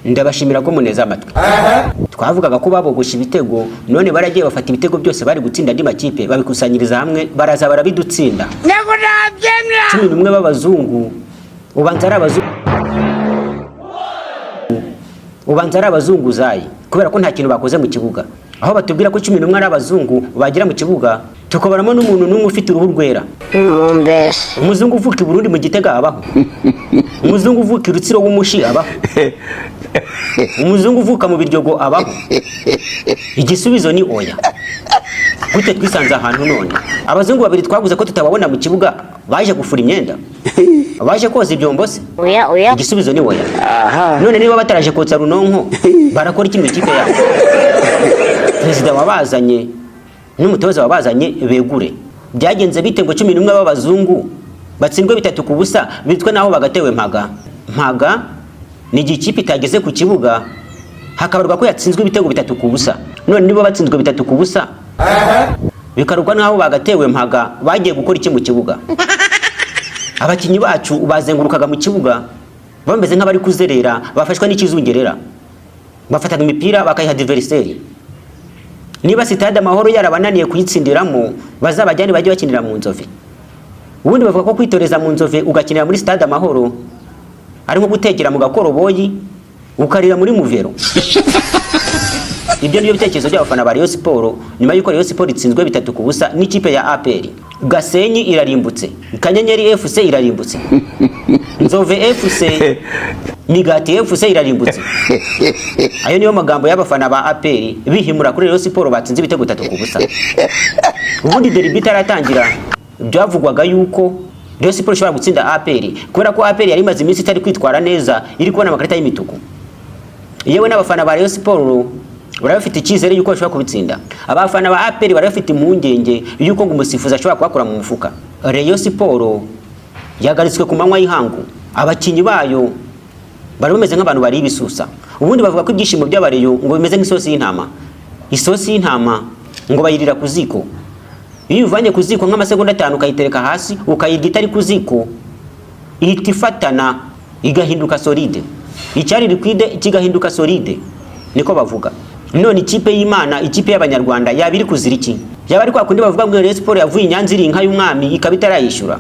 ndabashimira ko muneza amatwi. Twavugaga ko babogosha ibitego, none baragiye bafata ibitego byose bari gutsinda andi makipe babikusanyiriza hamwe baraza barabidutsinda. Nako nabyemera. 11 b'abazungu ubanza ari abazungu. Ubanza ari abazunguzayi kubera ko nta kintu bakoze mu kibuga. Aho batubwira ko 11 ari abazungu bagira mu kibuga, tukobaramo n'umuntu n'umwe ufite uruhu rwera. Umuzungu uvuka i Burundi mu Gitega abaho. Umuzungu uvuka i Rutsiro w'umushi abaho. Umuzungu uvuka mu Biryogo abaho. Igisubizo ni oya. Gute twisanze ahantu none? Abazungu babiri twaguze ko tutababona mu kibuga baje gufura imyenda. Baje koza ibyombo se? Oya. Igisubizo ni oya. None niba bataraje kotsa runonko barakora iki mu kipe yabo? Perezida wabazanye n'umutoza wabazanye begure. Byagenze bite ngo 11 b'abazungu batsindwe 3-0 bitwe naho bagatewe mpaga? Mpaga ni igikipe itageze ku kibuga hakabarwa ko yatsinzwe ibitego 3-0. None nibo batsinzwe 3-0 bikarugwa naho bagatewe mpaga bagiye gukora iki mu kibuga? Abakinyi bacu bazengurukaga mu kibuga bameze nk'abari kuzerera, bafashwa n'ikizungerera, bafataga imipira bakayiha adversaire. Niba Stade Amahoro yarabananiye kuyitsindiramo bazabajyane bajye bakinira mu Nzove. Ubundi bavuga ko kwitoreza mu Nzove ugakinira muri Stade Amahoro ari nko gutegera mu gakoroboyi ukarira muri Muvero. Ibyo niyo bitekerezo by'abafana ba Rayon Sport nyuma y'uko Rayon Sport itsinzwe 3-0 n'ikipe ya APR. Gasenyi irarimbutse, Kanyenyeri FC irarimbutse, Nzove FC, Migati FC irarimbutse. Ayo niyo magambo y'abafana ba APR bihimura kuri Rayon Sport batsinze ibitego 3-0. Ubundi derby itaratangira byavugwaga yuko Rayon Sport ishobora gutsinda APR kubera ko APR yari imaze iminsi itari kwitwara neza, iri kubona amakarita y'imituku. Yewe n'abafana ba Rayon Sport barafite icyizere yuko bashobora kubitsinda. Abafana ba APR barafite impungenge yuko ngo umusifuzi ashobora kwakura mu mufuka. Rayon Sport yagaritswe ku manywa y'ihangu, abakinyi bayo bari bameze nk'abantu bari ibisusa. Ubundi bavuga ko ibyishimo by'abareyo ngo bimeze nk'isosi y'intama. Isosi y'intama ngo bayirira ku ziko. Iyo uvanye ku ziko nk'amasegonda 5 ukayitereka hasi ukayirya itari ku ziko, ihita ifatana igahinduka solide. Icyari liquide kigahinduka solide, niko bavuga. None ikipe y'Imana, ikipe y'Abanyarwanda yabiri kuzira iki? Yaba ari kwa kundi bavuga ngo Rayon Sport yavuye Nyanza iri inka y'umwami ikaba itarayishura.